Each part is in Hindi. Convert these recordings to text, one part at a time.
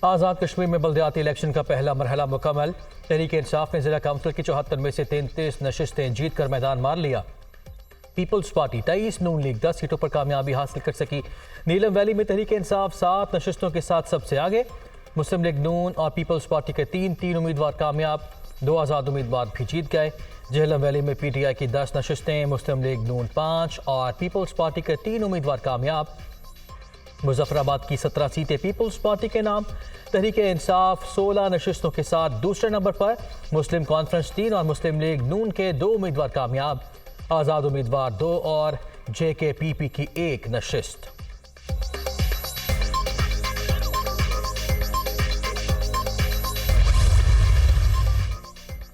आज़ाद कश्मीर में बल्दियाती इलेक्शन का पहला मरहला मुकम्मल। तहरीक इंसाफ ने जिला काउंसिल की 74 में से 33 नशिस्तें जीत कर मैदान मार लिया। पीपल्स पार्टी 23, नून लीग 10 सीटों पर कामयाबी हासिल कर सकी। नीलम वैली में तहरीक इंसाफ 7 नशिस्तों के साथ सबसे आगे। मुस्लिम लीग नून और पीपल्स पार्टी के 3 उम्मीदवार कामयाब, 2 आज़ाद उम्मीदवार भी जीत गए। झेलम वैली में PTI की 10 नशिस्तें, मुस्लिम लीग नून 5 और पीपल्स पार्टी के 3 उम्मीदवार कामयाब। मुजफ्फराबाद की 17 सीटें पीपल्स पार्टी के नाम। तहरीक इंसाफ 16 नशिस्तों के साथ दूसरे नंबर पर। मुस्लिम कॉन्फ्रेंस 3 और मुस्लिम लीग नून के 2 उम्मीदवार कामयाब, आज़ाद उम्मीदवार 2 और JKPP की 1 नशिस्त।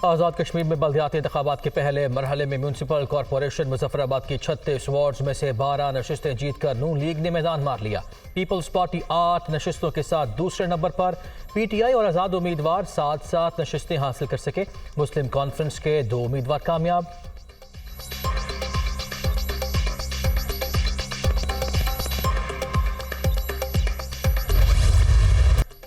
आज़ाद कश्मीर में बल्दियाती इंतखाबात के पहले मरहले में म्यूनसिपल कॉरपोरेशन मुजफ्फराबाद की 36 वार्ड्स में से 12 नशिस्तें जीतकर नून लीग ने मैदान मार लिया। पीपल्स पार्टी 8 नशिस्तों के साथ दूसरे नंबर पर। PTI और आज़ाद उम्मीदवार 7 नशिस्तें हासिल कर सके। मुस्लिम कॉन्फ्रेंस के 2 उम्मीदवार कामयाब।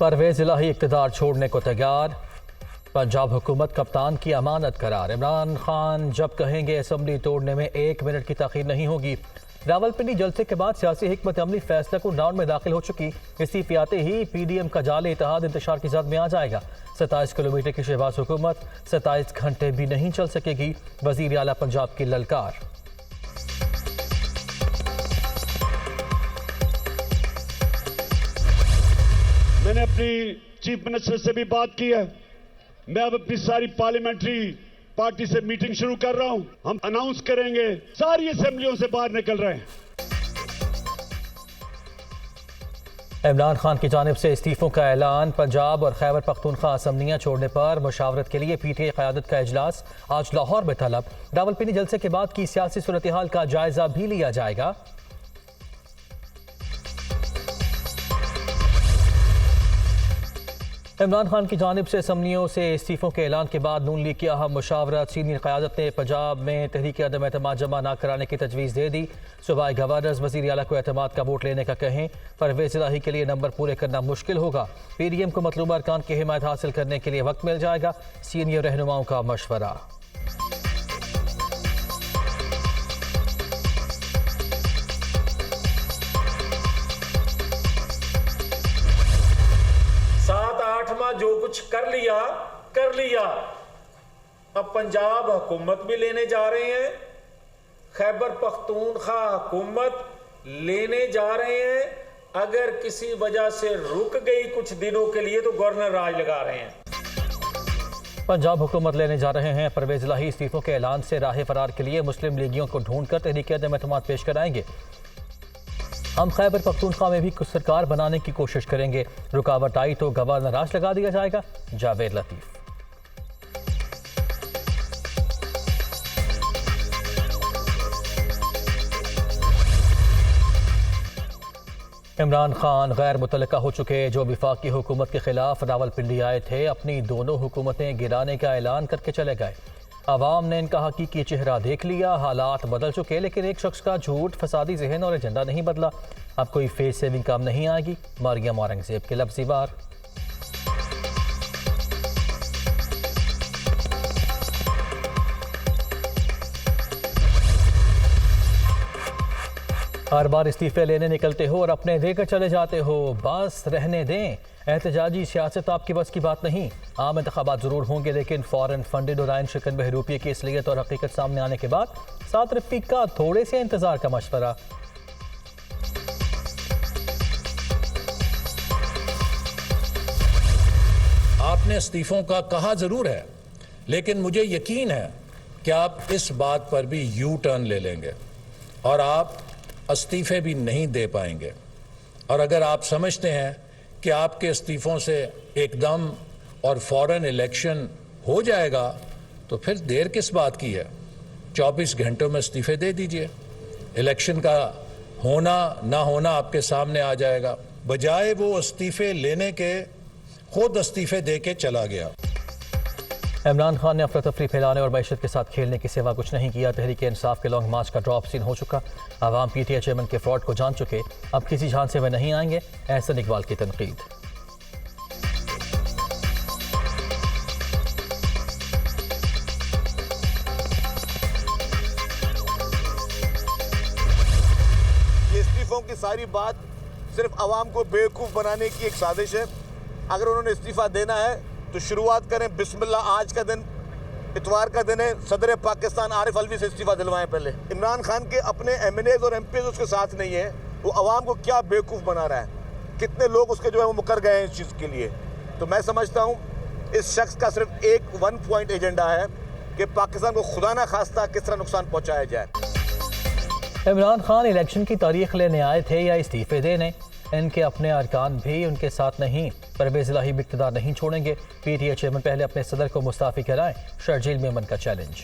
परवेज इलाही इक़्तिदार छोड़ने को तैयार। पंजाब हुकूमत कप्तान की अमानत करार। इमरान खान जब कहेंगे असेंबली तोड़ने में 1 मिनट की ताख़ीर नहीं होगी। रावलपिंडी जलसे के बाद सियासी हिकमत अमली फैसला को राउंड में दाखिल हो चुकी। इस्तीफे आते ही PDM का जाले इत्तेहाद इंतशार की जद में आ जाएगा। 27 किलोमीटर की शहबाज हुकूमत 27 घंटे भी नहीं चल सकेगी, वज़ीर आला पंजाब की ललकार। मैंने अपनी चीफ मिनिस्टर से भी बात की है। मैं अब अपनी सारी पार्लियामेंट्री पार्टी से मीटिंग शुरू कर रहा हूं। हम अनाउंस करेंगे, सारी असेंबलियों से बाहर निकल रहे हैं। इमरान खान की जानिब से इस्तीफों का ऐलान। पंजाब और खैबर पख्तूनख्वा असम्बलियां छोड़ने पर मुशावरत के लिए PTI क़यादत का इजलास आज लाहौर में तलब। रावलपिंडी जलसे के बाद की सियासी सूरत हाल का जायजा भी लिया जाएगा। इमरान खान की जानिब से असम्बलियों से इस्तीफों के ऐलान के बाद नून लीग की अहम मुशावरत। सीनियर क़यादत ने पंजाब में तहरीक अदम एतमाद जमा न कराने की तजवीज़ दे दी। सूबाई गवर्नर्स वज़ीर आला को एतमाद का वोट लेने का कहें। परवेज़ इलाही के लिए नंबर पूरे करना मुश्किल होगा। PDM को मतलूबा अरकान की हिमायत हासिल करने के लिए वक्त मिल जाएगा। सीनियर रहनुमाओं का मशवरा। जो कुछ कर लिया। अब पंजाब हुकूमत भी लेने जा रहे हैं, खैबर पख्तूनख्वा हुकूमत लेने जा रहे हैं। अगर किसी वजह से रुक गई कुछ दिनों के लिए तो गवर्नर राज लगा रहे हैं। पंजाब हुकूमत लेने जा रहे हैं। परवेज इलाही इस्तीफों के ऐलान से राह फरार के लिए मुस्लिम लीगियों को ढूंढकर तहरीक अदम एतमाद पेश कराएंगे। हम खैबर पख्तूनख्वा में भी कुछ सरकार बनाने की कोशिश करेंगे। रुकावट आई तो गवर्नर राज लगा दिया जाएगा। जावेद लतीफ। इमरान खान गैर मुतल्लका हो चुके जो वफाकी हुकूमत के खिलाफ रावलपिंडी आए थे, अपनी दोनों हुकूमतें गिराने का ऐलान करके चले गए। आवाम ने इनका हकीकी चेहरा देख लिया। हालात बदल चुके, लेकिन एक शख्स का झूठ, फसादी जहन और एजेंडा नहीं बदला। अब कोई फेस सेविंग काम नहीं आएगी। मरियम औरंगजेब के लफ्ज़ी वार। हर बार इस्तीफे लेने निकलते हो और अपने देकर चले जाते हो। बस रहने दें। एहतजाजी सियासत आपकी बस की बात नहीं। आम इंतखाबात ज़रूर होंगे, लेकिन फॉरेन फंडेड और आयन शिकन बहरूपिये की असलियत और हकीकत सामने आने के बाद साथ रफीक का थोड़े से इंतजार का मशवरा। आपने इस्तीफों का कहा जरूर है, लेकिन मुझे यकीन है कि आप इस बात पर भी यू टर्न ले लेंगे और आप इस्तीफे भी नहीं दे पाएंगे। और अगर आप समझते हैं कि आपके इस्तीफों से एकदम और फौरन इलेक्शन हो जाएगा, तो फिर देर किस बात की है। 24 घंटों में इस्तीफे दे दीजिए। इलेक्शन का होना ना होना आपके सामने आ जाएगा। बजाय वो इस्तीफे लेने के खुद इस्तीफे दे के चला गया। इमरान खान ने अफरा तफरी फैलाने और मैशत के साथ खेलने के सिवा कुछ नहीं किया। तहरीक इंसाफ के लॉन्ग मार्च का ड्रॉप सीन हो चुका। आवाम PTI चेयरमैन के फ्रॉड को जान चुके, अब किसी झांसे में नहीं आएंगे। एहसन इकबाल की तनकीद। हूं कि सारी बात सिर्फ आवाम को बेवकूफ़ बनाने की एक साजिश है। अगर उन्होंने इस्तीफ़ा देना है तो शुरुआत करें बिस्मिल्लाह। आज का दिन इतवार का दिन है, सदर पाकिस्तान आरिफ अलवी से इस्तीफ़ा दिलवाएं पहले। इमरान खान के अपने MNAs और MPs उसके साथ नहीं है, वो आवाम को क्या बेवकूफ़ बना रहा है। कितने लोग उसके जो है वो मुकर गए हैं इस चीज़ के लिए। तो मैं समझता हूँ इस शख्स का सिर्फ एक 1 पॉइंट एजेंडा है कि पाकिस्तान को खुदा ना खास्ता किस तरह नुकसान पहुँचाया जाए। इमरान खान इलेक्शन की तारीख लेने आए थे या इस्तीफे देने? इनके अपने अरकान भी उनके साथ नहीं। परवेज इलाही भी इक़्तिदार नहीं छोड़ेंगे। PTA चेयरमैन पहले अपने सदर को मुस्ताफ़ी कराएं, शर्जील मेमन का चैलेंज।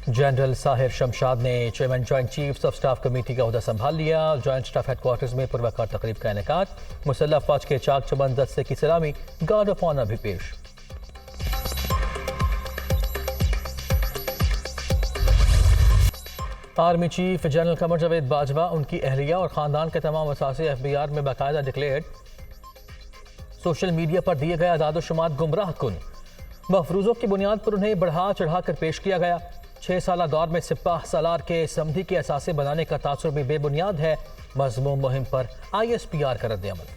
जनरल साहिर शमशाद ने chairman joint chiefs of staff committee का ओहदा संभाल लिया। जॉइंट स्टाफ हेडक्वार्टर्स में पुरवकार तकरीब का इनेकाद। मुसल्लह फौज के चाक चबंद दस्ते की सलामी, गार्ड ऑफ ऑनर भी पेश। Army chief general Qamar Javed Bajwa, उनकी अहलिया और ख़ानदान के तमाम असासे FBI में बाकायदा डिक्लेयर्ड। सोशल मीडिया पर दिए गए आदाद-ओ-शुमार गुमराह कुन। मफरूज़ों की बुनियाद पर उन्हें बढ़ा चढ़ा कर पेश किया गया। 6 साला दौर में सिपाह सालार के समधी के असासे बनाने का तासुर भी बेबुनियाद है। मज़मूम मुहिम पर ISPR का रद्द-ए-अमल।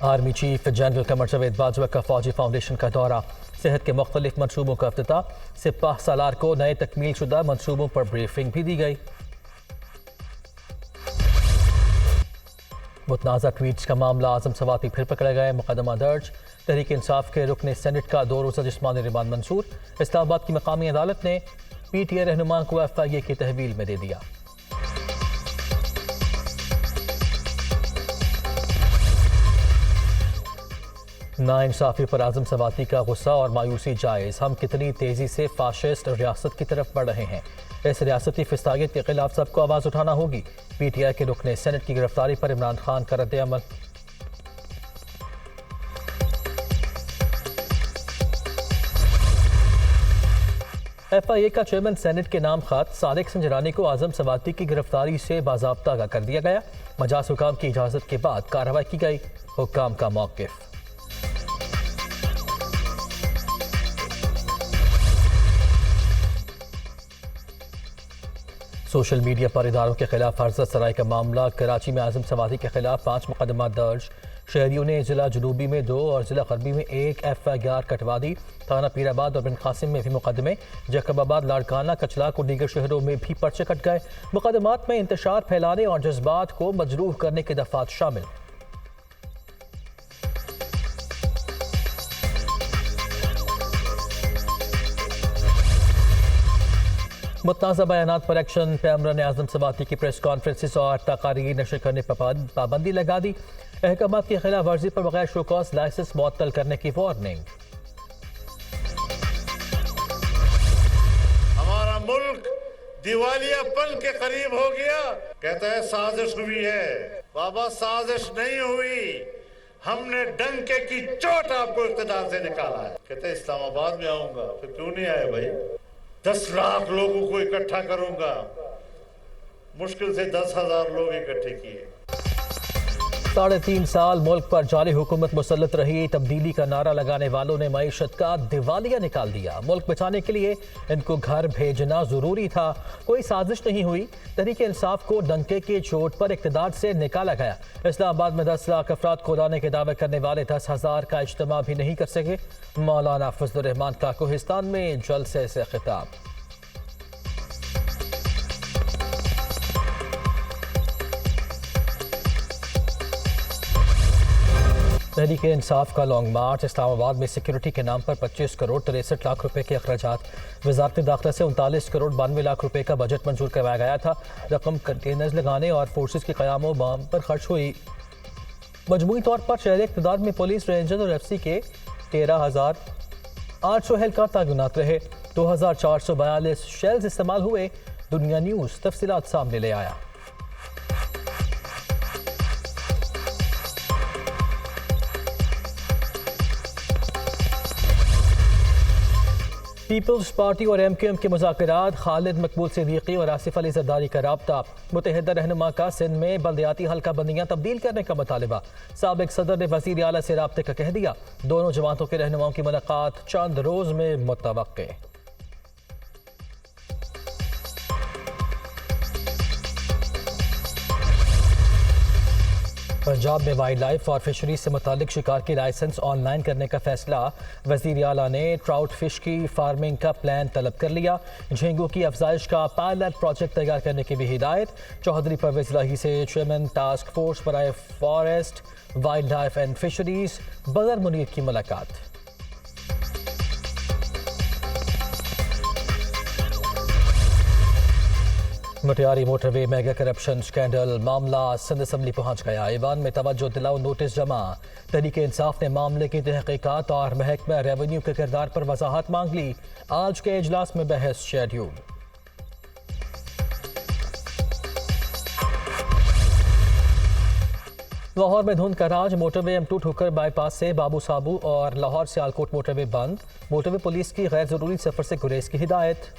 Army chief general Qamar Javed Bajwa का फौजी फाउंडेशन का दौरा। सेहत के मुख्तलिफ मनसूबों का अफ्तिताह। सिपाह सालार को नए तकमील शुदा मनसूबों पर ब्रीफिंग भी दी गई। मुतनाज़ा ट्वीट्स का मामला आजम सवाती फिर पकड़े गए, मुकदमा दर्ज। तहरीक इंसाफ के रुकन सेनेट का 2 रोज़ा जिस्मानी रिमांड मंसूर। इस्लामाबाद की मकामी अदालत ने PTA रहनुमा को FIA की तहवील में दे दिया। नाइंसाफी पर आजम सवाती का गुस्सा और मायूसी जायज़। हम कितनी तेज़ी से फाशिस्ट रियासत की तरफ बढ़ रहे हैं। इस रियासती फिस्तायत के खिलाफ सबको आवाज़ उठाना होगी। PTI के रुकन सेनेट की गिरफ्तारी पर इमरान खान का रद्द-ए-अमल। FIA का चेयरमैन सेनेट के नाम खत सादिक संजरानी को आजम सवाती की गिरफ्तारी से बाज़ाब्ता आगाह कर दिया गया। मजाज हुकाम की इजाज़त के बाद कार्रवाई की गई। हुकाम का मौक़िफ़। सोशल मीडिया पर इदारों के खिलाफ फर्जत सराई का मामला। कराची में आजम सवाती के खिलाफ 5 मुकदमा दर्ज। शहरियों ने जिला जुनूबी में 2 और जिला गरबी में 1 FIR कटवा दी। थाना पीराबाद और बिन कासिम में भी मुकदमे। जैकबाबाद, लाड़काना, कचलाक और दीगर शहरों में भी पर्चे कट गए। मुकदमात में इंतशार फैलाने और जज्बात को मजरूह करने के दफात शामिल। मुतनाज़ा बयानात पर एक्शन। पैमरा ने आजम सवाती की प्रेस कॉन्फ्रेंसिस और तकारीर नशर करने पर पाबंदी लगा दी। अहकामात की खिलाफ वर्जी पर बगैर शोकॉज लाइसेंस मुअत्तल करने की वार्निंग। हमारा मुल्क दिवालियापन के करीब हो गया। कहता है साजिश हुई है। बाबा साजिश नहीं हुई, हमने डंके की चोट आपको इख्तिदार से निकाला है। कहते इस्लामाबाद में आऊंगा। फिर क्यों नहीं आए भाई? 10 लाख लोगों को इकट्ठा करूंगा। मुश्किल से 10,000 लोग इकट्ठे किए। 3.5 साल मुल्क पर जाली हुकूमत मुसल्लत रही। तब्दीली का नारा लगाने वालों ने मईशत का दिवालिया निकाल दिया। मुल्क बचाने के लिए इनको घर भेजना जरूरी था। कोई साजिश नहीं हुई। तहरीक इंसाफ को डंके के चोट पर इक़्तिदार से निकाला गया। इस्लामाबाद में 10 लाख अफराद को लाने के दावे करने वाले 10,000 का इज्तिमा भी नहीं कर सके। मौलाना फजलुर रहमान का कोहिस्तान में जलसे से खिताब। तहरीक इंसाफ का लॉन्ग मार्च। इस्लामाबाद में सिक्योरिटी के नाम पर 25 करोड़ 63 लाख रुपए के अखराजात। वजारत दाखिला से 39 करोड़ 92 लाख रुपए का बजट मंजूर करवाया गया था। रकम कंटेनर्स लगाने और फोर्सेस के क़याम व बाम पर खर्च हुई। मजमूई तौर पर शहर इक़्तिदार में पुलिस, रेंजर और FC के 13,800 एहलकार तैनात रहे। 2,442 शेल्स इस्तेमाल हुए। दुनिया न्यूज़ तफसीलात सामने ले आया। पीपल्स पार्टी और MQM के मुज़ाकरात, खालिद मकबूल सिद्दीकी और आसिफ अली जरदारी का राब्ता। मुत्तहिदा रहनुमा का सिंध में बल्दियाती हल्का बंदियाँ तब्दील करने का मुतालिबा। साबिक सदर ने वज़ीर आला से राब्ते का कह दिया। दोनों जमातों के रहनुमाओं की मुलाकात चंद रोज़ में मुतवक्के। पंजाब में वाइल्ड लाइफ और फिशरीज से मुतालिक शिकार की लाइसेंस ऑनलाइन करने का फैसला। वज़ीर आला ने ट्राउट फिश की फार्मिंग का प्लान तलब कर लिया। झींगों की अफजाइश का पायलट प्रोजेक्ट तैयार करने की भी हिदायत। चौधरी परवेज इलाही से चेयरमैन टास्क फोर्स बराए forest, wild life and fisheries Badar Munir की मुलाकात। Matiari motorway mega corruption scandal मामला सिंध असम्बली पहुंच गया। ईवान में तवज्जो दिलाओ नोटिस जमा। तहरीक इंसाफ ने मामले की तहकीकात और महकमा रेवेन्यू के किरदार पर वजाहत मांग ली। आज के इजलास में बहस शेड्यूल। लाहौर में धुंध का राज। मोटरवे M2 ठोकर बाईपास से बाबू साबू और लाहौर सियालकोट मोटरवे बंद। मोटरवे पुलिस की गैर जरूरी सफर से गुरेज की हिदायत।